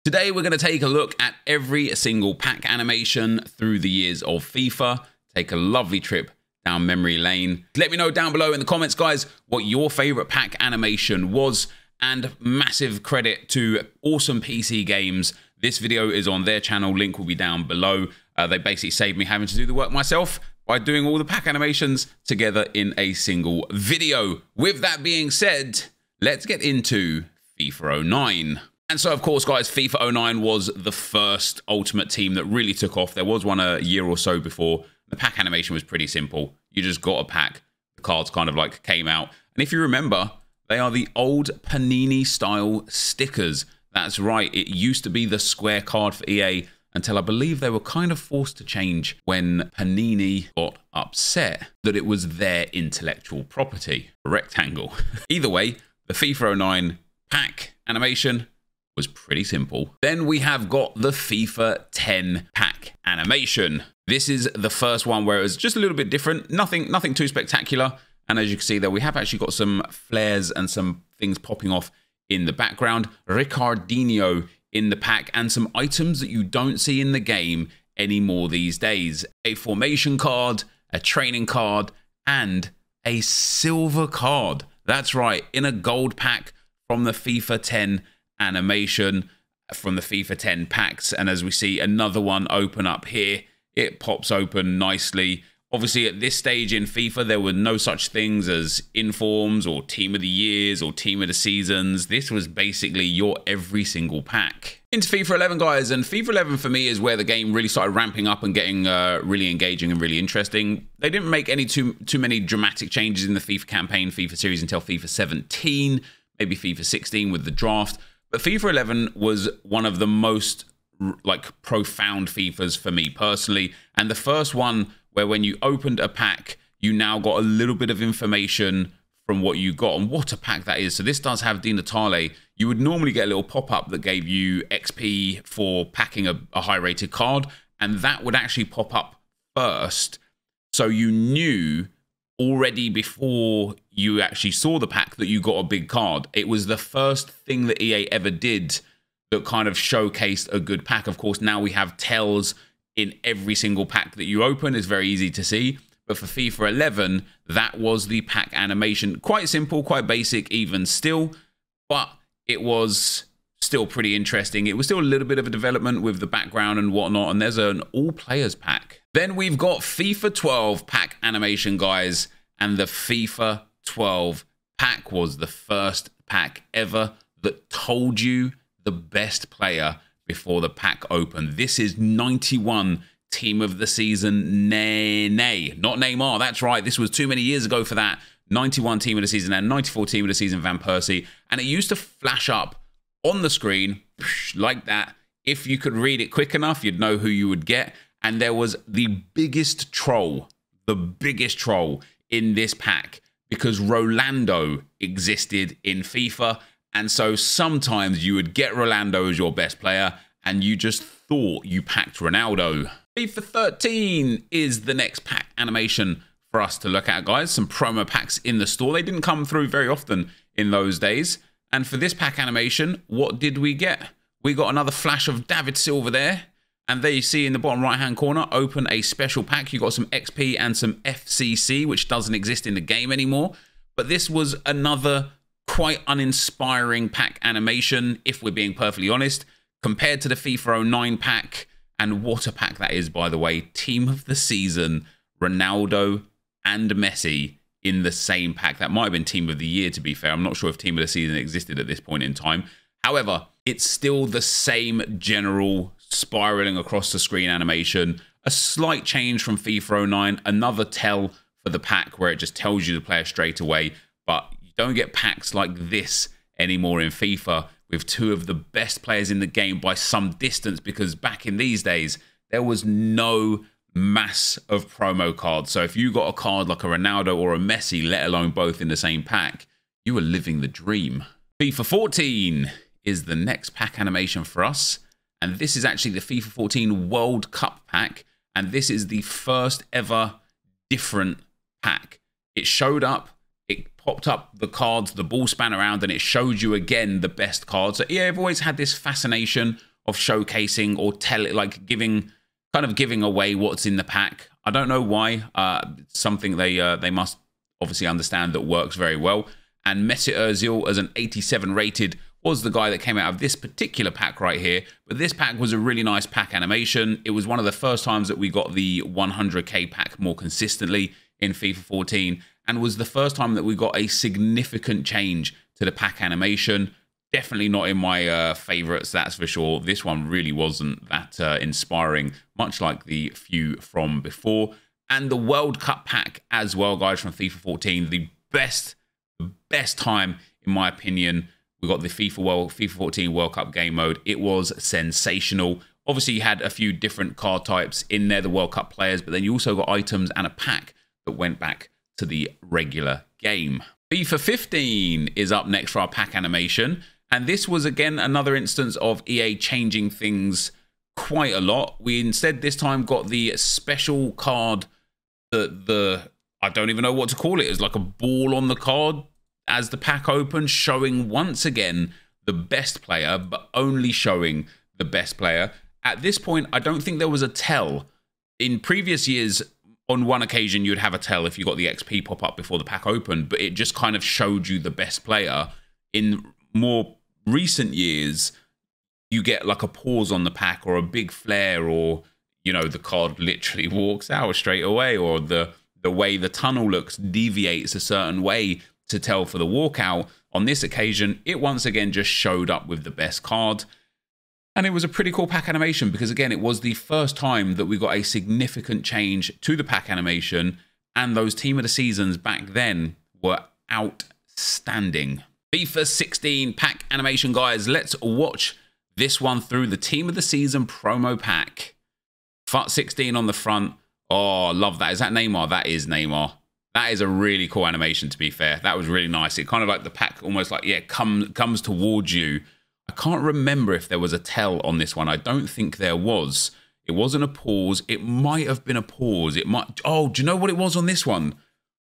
Today we're going to take a look at every single pack animation through the years of FIFA, take a lovely trip down memory lane. Let me know down below in the comments, guys, what your favorite pack animation was, and massive credit to Awesome PC Games. This video is on their channel, link will be down below. They basically saved me having to do the work myself by doing all the pack animations together in a single video. With that being said, let's get into FIFA 09. And so, of course, guys, FIFA 09 was the first Ultimate Team that really took off. There was one a year or so before. The pack animation was pretty simple. You just got a pack. The cards kind of like came out. And if you remember, they are the old Panini style stickers. That's right. It used to be the square card for EA until I believe they were kind of forced to change when Panini got upset that it was their intellectual property, a rectangle. Either way, the FIFA 09 pack animation was pretty simple. Then we have got the FIFA 10 pack animation. This is the first one where it was just a little bit different. Nothing too spectacular. And as you can see there, we have actually got some flares and some things popping off in the background. Ricardinho in the pack and some items that you don't see in the game anymore these days. A formation card, a training card, and a silver card. That's right, in a gold pack from the FIFA 10 animation, from the FIFA 10 packs. And as we see another one open up here, it pops open nicely. Obviously, at this stage in FIFA, there were no such things as informs or team of the years or team of the seasons. This was basically your every single pack. Into FIFA 11, guys, and FIFA 11 for me is where the game really started ramping up and getting really engaging and really interesting. They didn't make any too many dramatic changes in the FIFA campaign, FIFA series until FIFA 17, maybe FIFA 16 with the draft. But FIFA 11 was one of the most like profound FIFAs for me personally, and the first one where when you opened a pack, you now got a little bit of information from what you got and what a pack that is. So this does have Di Natale. You would normally get a little pop-up that gave you XP for packing a high-rated card, and that would actually pop up first. So you knew already before you actually saw the pack that you got a big card. It was the first thing that EA ever did that kind of showcased a good pack. Of course, now we have tells in every single pack that you open. Is very easy to see. But for FIFA 11, that was the pack animation. Quite simple, quite basic even still, but it was still pretty interesting. It was still a little bit of a development with the background and whatnot, and there's an all-players pack. Then we've got FIFA 12 pack animation, guys, and the FIFA 12 pack was the first pack ever that told you the best player before the pack opened. This is 91 team of the season Nene, not Neymar. That's right. This was too many years ago for that. 91 team of the season and 94 team of the season Van Persie. And it used to flash up on the screen like that. If you could read it quick enough, you'd know who you would get. And there was the biggest troll in this pack because Rolando existed in FIFA. And so sometimes you would get Rolando as your best player and you just thought you packed Ronaldo. FIFA 13 is the next pack animation for us to look at, guys. Some promo packs in the store. They didn't come through very often in those days. And for this pack animation, what did we get? We got another flash of David Silva there. And there you see in the bottom right-hand corner, open a special pack. You got some XP and some FCC, which doesn't exist in the game anymore. But this was another quite uninspiring pack animation, if we're being perfectly honest, compared to the FIFA 09 pack. And what a pack that is, by the way. Team of the season, Ronaldo and Messi in the same pack. That might have been team of the year, to be fair. I'm not sure if team of the season existed at this point in time. However, it's still the same general spiraling across the screen animation. A slight change from FIFA 09. Another tell for the pack where it just tells you the player straight away. But you don't get packs like this anymore in FIFA with two of the best players in the game by some distance, because back in these days, there was no mass of promo cards. So if you got a card like a Ronaldo or a Messi, let alone both in the same pack, you were living the dream. FIFA 14 is the next pack animation for us. And this is actually the FIFA 14 World Cup pack. And this is the first ever different pack. It showed up, it popped up the cards, the ball span around, and it showed you again the best cards. So EA have always had this fascination of showcasing or giving away what's in the pack. I don't know why. Something they must obviously understand that works very well. And NepentheZ as an 87 rated was the guy that came out of this particular pack right here. But this pack was a really nice pack animation. It was one of the first times that we got the 100k pack more consistently in FIFA 14, and was the first time that we got a significant change to the pack animation. Definitely not in my favorites, that's for sure. This one really wasn't that inspiring, much like the few from before. And the World Cup pack as well, guys, from FIFA 14. The best time, in my opinion. We got the FIFA 14 World Cup game mode. It was sensational. Obviously, you had a few different card types in there, the World Cup players, but then you also got items and a pack that went back to the regular game. FIFA 15 is up next for our pack animation. And this was, again, another instance of EA changing things quite a lot. We instead this time got the special card, I don't even know what to call it. It's like a ball on the card as the pack opens, showing once again the best player, but only showing the best player. At this point, I don't think there was a tell. In previous years, on one occasion, you'd have a tell if you got the XP pop up before the pack opened, but it just kind of showed you the best player. In more recent years, you get like a pause on the pack or a big flare, or, you know, the card literally walks out straight away, or the way the tunnel looks deviates a certain way to tell for the walkout. On this occasion, it once again just showed up with the best card. And it was a pretty cool pack animation because, again, it was the first time that we got a significant change to the pack animation, and those Team of the Seasons back then were outstanding. FIFA 16 pack animation, guys. Let's watch this one through. The Team of the Season promo pack. FUT 16 on the front. Oh, love that. Is that Neymar? That is Neymar. That is a really cool animation, to be fair. That was really nice. It kind of like the pack almost like, yeah, comes towards you. I can't remember if there was a tell on this one. I don't think there was. It wasn't a pause. It might have been a pause. It might. Oh, do you know what it was on this one?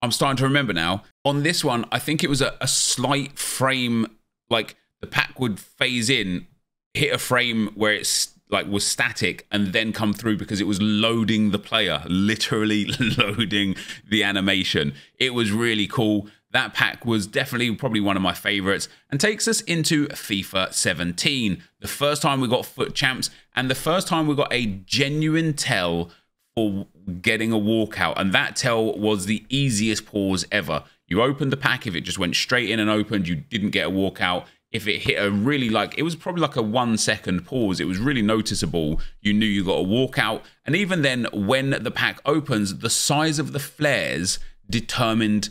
I'm starting to remember now. On this one, I think it was a slight frame, like the pack would phase in, hit a frame where it's like was static, and then come through because it was loading the player, literally loading the animation. It was really cool. That pack was definitely probably one of my favorites, and takes us into FIFA 17. The first time we got FUT champs, and the first time we got a genuine tell for getting a walkout, and that tell was the easiest pause ever. You opened the pack, if it just went straight in and opened, you didn't get a walkout. If it hit a really, like, it was probably like a 1 second pause, it was really noticeable. You knew you got a walkout. And even then, when the pack opens, the size of the flares determined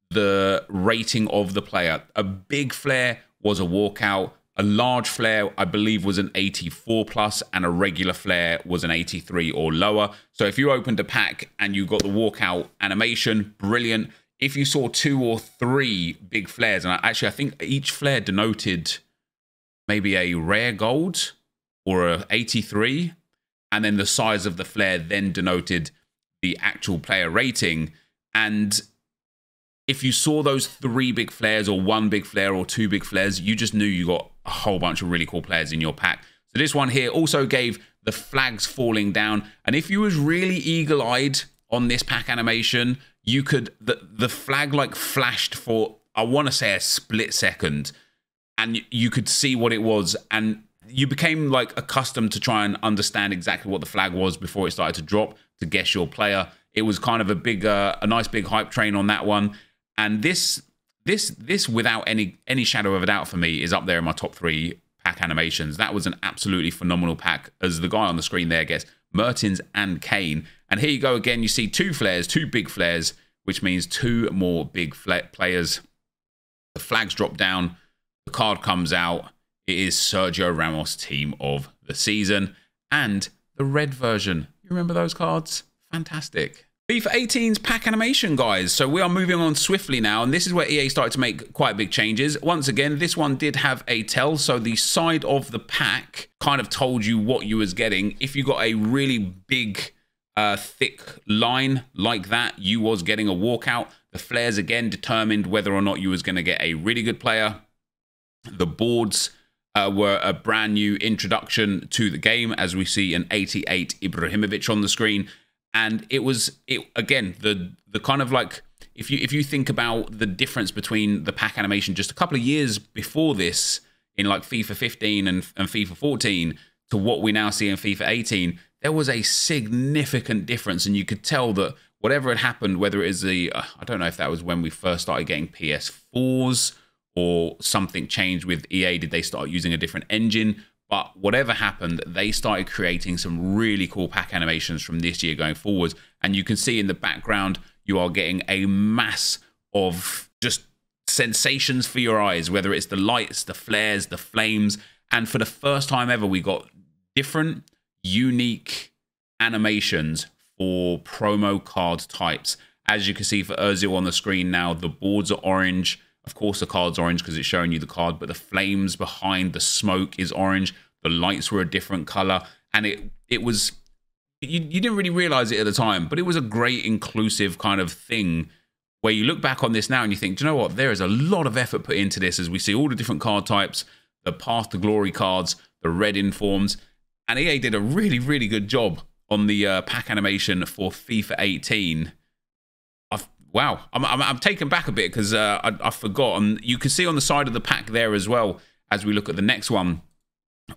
the rating of the player. A big flare was a walkout. A large flare, I believe, was an 84 plus, and a regular flare was an 83 or lower. So if you opened a pack and you got the walkout animation, brilliant. If you saw 2 or 3 big flares, and I think each flare denoted maybe a rare gold or a 83, and then the size of the flare then denoted the actual player rating. And if you saw those 3 big flares, or 1 big flare, or 2 big flares, you just knew you got a whole bunch of really cool players in your pack. So this one here also gave the flags falling down, and if you was really eagle-eyed on this pack animation, you could, the flag like flashed for, I want to say, a split second, and you could see what it was, and you became like accustomed to try and understand exactly what the flag was before it started to drop, to guess your player. It was kind of a big, a nice big hype train on that one. And this without any shadow of a doubt for me is up there in my top 3 pack animations. That was an absolutely phenomenal pack, as the guy on the screen there gets Mertens and Kane. And here you go again, you see 2 flares, 2 big flares, which means 2 more big players. The flags drop down, the card comes out. It is Sergio Ramos, Team of the Season, and the red version. You remember those cards? Fantastic. FIFA 18's pack animation, guys. So we are moving on swiftly now, and this is where EA started to make quite big changes. Once again, this one did have a tell, so the side of the pack kind of told you what you was getting. If you got a really big, thick line like that, you was getting a walkout. The flares again determined whether or not you was going to get a really good player. The boards were a brand new introduction to the game, as we see an 88 Ibrahimovic on the screen. And it again, the kind of like, if you think about the difference between the pack animation just a couple of years before this in like FIFA 15 and FIFA 14 to what we now see in FIFA 18, there was a significant difference. And you could tell that whatever had happened, whether it is I don't know if that was when we first started getting PS4s or something changed with EA, did they start using a different engine? But whatever happened, they started creating some really cool pack animations from this year going forwards. And you can see in the background, you are getting a mass of just sensations for your eyes, whether it's the lights, the flares, the flames. And for the first time ever, we got different, unique animations for promo card types. As you can see for Ozil on the screen now, the boards are orange. Of course, the card's orange because it's showing you the card, but the flames behind the smoke is orange. The lights were a different color. And it was, you didn't really realize it at the time, but it was a great inclusive kind of thing where you look back on this now and you think, do you know what? There is a lot of effort put into this as we see all the different card types, the Path to Glory cards, the red informs. And EA did a really, really good job on the pack animation for FIFA 18. Wow, I'm taken back a bit because I forgot. And you can see on the side of the pack there as well, as we look at the next one,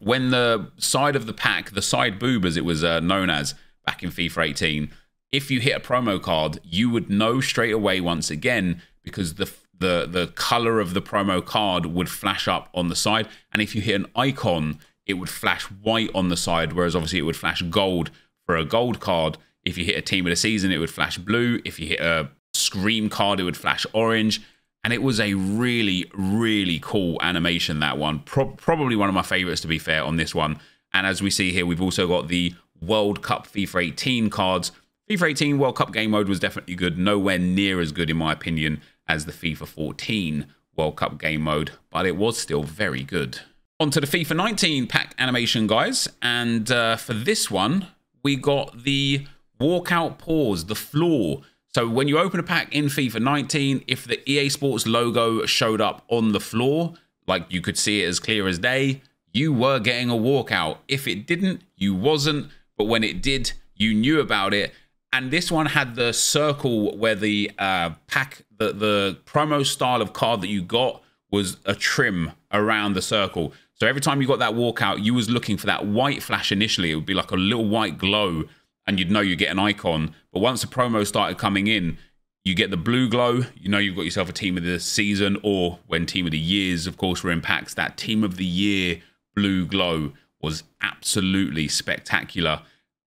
when the side of the pack, the side boob as it was known as back in FIFA 18, if you hit a promo card, you would know straight away once again because the color of the promo card would flash up on the side. And if you hit an icon, it would flash white on the side, whereas obviously it would flash gold for a gold card. If you hit a team of the season, it would flash blue. If you hit a Scream card, it would flash orange. And it was a really, really cool animation, that one. Probably one of my favorites, to be fair, on this one. And as we see here, we've also got the World Cup FIFA 18 cards. FIFA 18 World Cup game mode was definitely good. Nowhere near as good, in my opinion, as the FIFA 14 World Cup game mode. But it was still very good. On to the FIFA 19 pack animation, guys. And for this one, we got the walkout pause, the floor. So when you open a pack in FIFA 19, if the EA Sports logo showed up on the floor, like you could see it as clear as day, you were getting a walkout. If it didn't, you wasn't. But when it did, you knew about it. And this one had the circle where the pack, the promo style of card that you got was a trim around the circle. So every time you got that walkout, you was looking for that white flash initially. It would be like a little white glow, and you'd know you get an icon. But once the promo started coming in, you get the blue glow. You know you've got yourself a team of the season, or when team of the years, of course, were in packs. That team of the year blue glow was absolutely spectacular.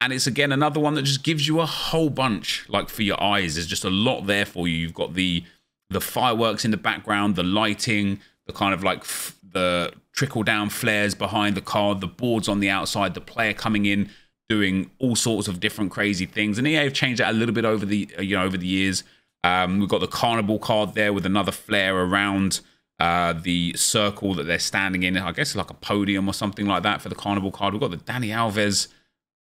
And it's, again, another one that just gives you a whole bunch, like, for your eyes. There's just a lot there for you. You've got the fireworks in the background, the lighting, the kind of like the trickle-down flares behind the card, the boards on the outside, the player coming in, doing all sorts of different crazy things. And EA have changed that a little bit over the over the years. We've got the carnival card there with another flare around the circle that they're standing in. I guess it's like a podium or something like that for the carnival card. We've got the Dani Alves.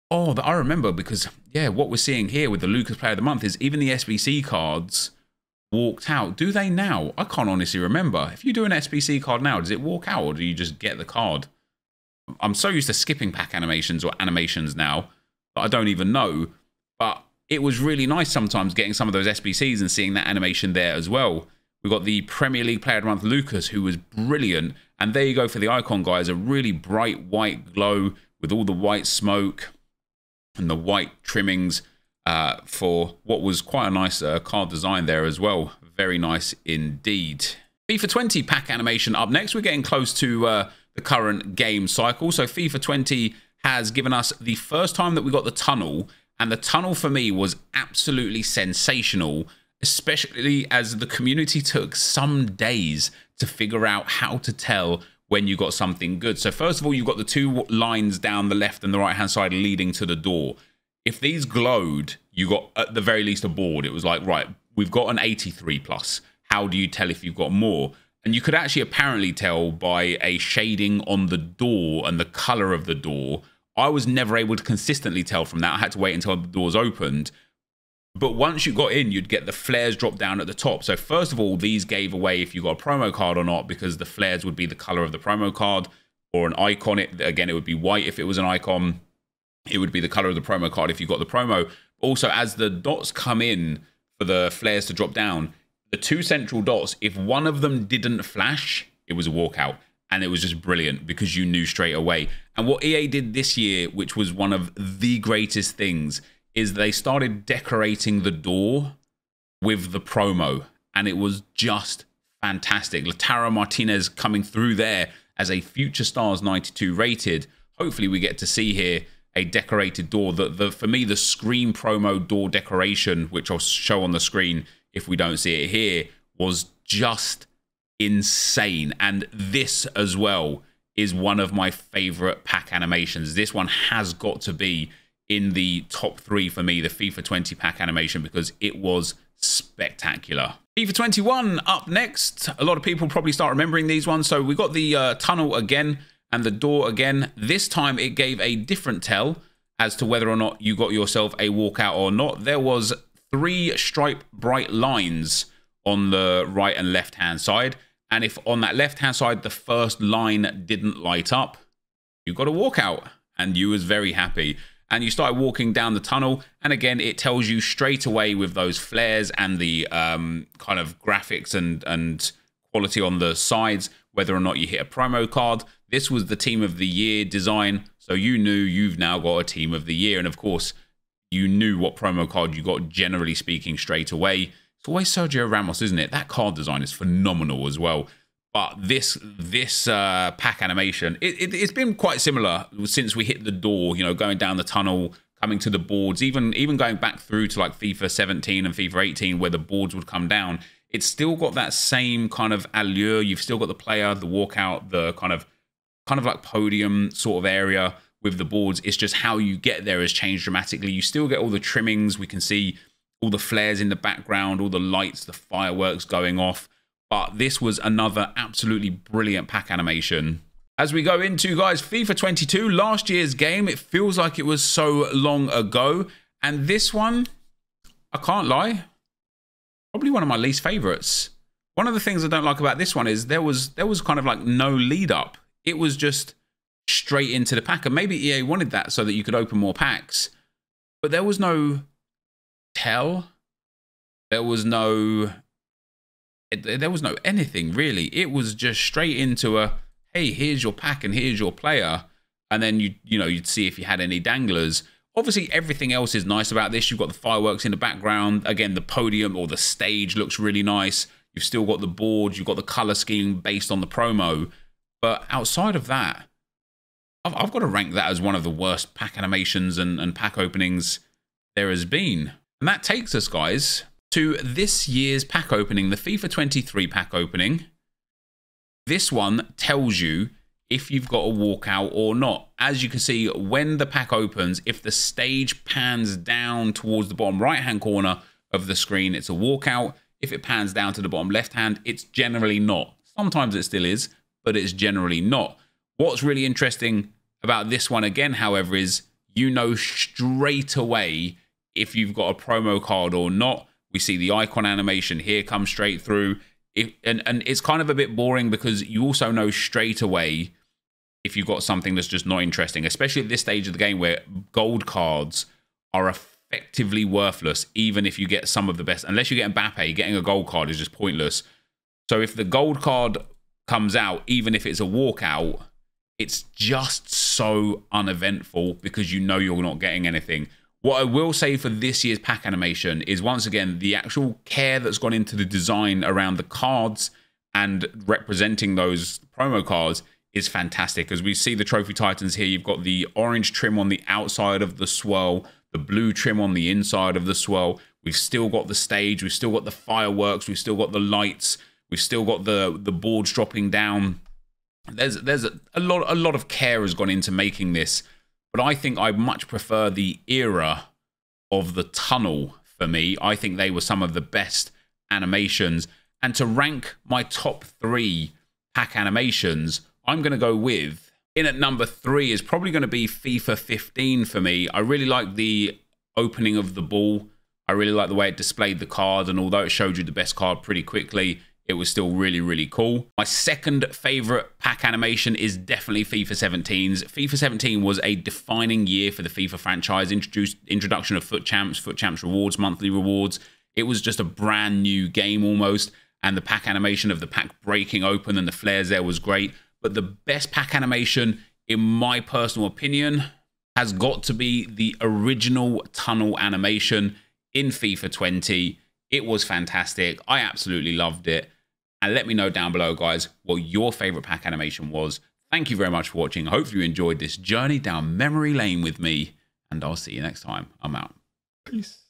Oh, that I remember because, yeah, what we're seeing here with the Lucas Player of the Month is even the SBC cards walked out. Do they now? I can't honestly remember. If you do an SBC card now, does it walk out or do you just get the card? I'm so used to skipping pack animations or animations now that I don't even know. But it was really nice sometimes getting some of those SBCs and seeing that animation there as well. We've got the Premier League Player of the Month, Lucas, who was brilliant. And there you go for the icon, guys. A really bright white glow with all the white smoke and the white trimmings for what was quite a nice card design there as well. Very nice indeed. FIFA 20 pack animation up next. We're getting close to the current game cycle. So FIFA 20 has given us the first time that we got the tunnel, and the tunnel for me was absolutely sensational, especially as the community took some days to figure out how to tell when you got something good. So first of all, you've got the two lines down the left and the right hand side leading to the door. If these glowed, you got at the very least a board. It was like, right, we've got an 83 plus. How do you tell if you've got more? And you could actually apparently tell by a shading on the door and the color of the door. I was never able to consistently tell from that. I had to wait until the doors opened. But once you got in, you'd get the flares drop down at the top. So first of all, these gave away if you got a promo card or not, because the flares would be the color of the promo card or an icon. Again, it would be white if it was an icon. It would be the color of the promo card if you got the promo. Also, as the dots come in for the flares to drop down, the two central dots, if one of them didn't flash, it was a walkout. And it was just brilliant because you knew straight away. And what EA did this year, which was one of the greatest things, is they started decorating the door with the promo. And it was just fantastic. Lautaro Martinez coming through there as a Future Stars 92 rated. Hopefully we get to see here a decorated door. For me, the Scream promo door decoration, which I'll show on the screen if we don't see it here, was just insane. And this as well is one of my favorite pack animations. This one has got to be in the top 3 for me, the FIFA 20 pack animation, because it was spectacular. FIFA 21 up next. A lot of people probably start remembering these ones. So we got the tunnel again and the door again. This time it gave a different tell as to whether or not you got yourself a walkout or not. There was 3 stripe bright lines on the right and left hand side. And if on that left hand side, the first line didn't light up, you got a walkout, and you was very happy. And you started walking down the tunnel. And again, it tells you straight away with those flares and the kind of graphics and quality on the sides, whether or not you hit a promo card. This was the Team of the Year design. So you knew you've now got a Team of the Year. And of course, you knew what promo card you got, generally speaking, straight away. It's always Sergio Ramos, isn't it? That card design is phenomenal as well. But this pack animation, it's been quite similar since we hit the door, you know, going down the tunnel, coming to the boards, even going back through to like FIFA 17 and FIFA 18 where the boards would come down. It's still got that same kind of allure. You've still got the player, the walkout, the kind of like podium sort of area with the boards. It's just how you get there has changed dramatically. You still get all the trimmings. We can see all the flares in the background, all the lights, the fireworks going off. But this was another absolutely brilliant pack animation. As we go into, guys, FIFA 22, last year's game. It feels like it was so long ago. And this one, I can't lie, probably one of my least favorites. One of the things I don't like about this one is there was kind of like no lead up. It was just straight into the pack. And maybe EA wanted that so that you could open more packs. But there was no tell. There was no anything really. It was just straight into a, hey, here's your pack and here's your player. And then you'd see if you had any danglers. Obviously, everything else is nice about this. You've got the fireworks in the background. Again, the podium or the stage looks really nice. You've still got the boards. You've got the color scheme based on the promo. But outside of that, I've got to rank that as one of the worst pack animations and pack openings there has been. And that takes us, guys, to this year's pack opening, the FIFA 23 pack opening. This one tells you if you've got a walkout or not. As you can see, when the pack opens, if the stage pans down towards the bottom right-hand corner of the screen, it's a walkout. If it pans down to the bottom left-hand, it's generally not. Sometimes it still is, but it's generally not. What's really interesting about this one again, however, is you know straight away if you've got a promo card or not. We see the icon animation here come straight through. And it's kind of a bit boring because you also know straight away if you've got something that's just not interesting, especially at this stage of the game where gold cards are effectively worthless, even if you get some of the best. Unless you get Mbappe, getting a gold card is just pointless. So if the gold card comes out, even if it's a walkout, it's just so uneventful because you know you're not getting anything. What I will say for this year's pack animation is, once again, the actual care that's gone into the design around the cards and representing those promo cards is fantastic. As we see the Trophy Titans here, you've got the orange trim on the outside of the swirl, the blue trim on the inside of the swirl. We've still got the stage, we've still got the fireworks, we've still got the lights, we've still got the boards dropping down. There's a lot of care has gone into making this. But I think I much prefer the era of the tunnel for me. I think they were some of the best animations. And to rank my top 3 pack animations, I'm going to go with, in at number 3 is probably going to be FIFA 15 for me. I really like the opening of the ball. I really like the way it displayed the card. And although it showed you the best card pretty quickly, it was still really, really cool. My second favorite pack animation is definitely FIFA 17's. FIFA 17 was a defining year for the FIFA franchise. Introduction of FUT Champs rewards, monthly rewards. It was just a brand new game almost. And the pack animation of the pack breaking open and the flares there was great. But the best pack animation, in my personal opinion, has got to be the original tunnel animation in FIFA 20. It was fantastic. I absolutely loved it. And let me know down below, guys, what your favorite pack animation was. Thank you very much for watching. I hope you enjoyed this journey down memory lane with me, and I'll see you next time. I'm out. Peace.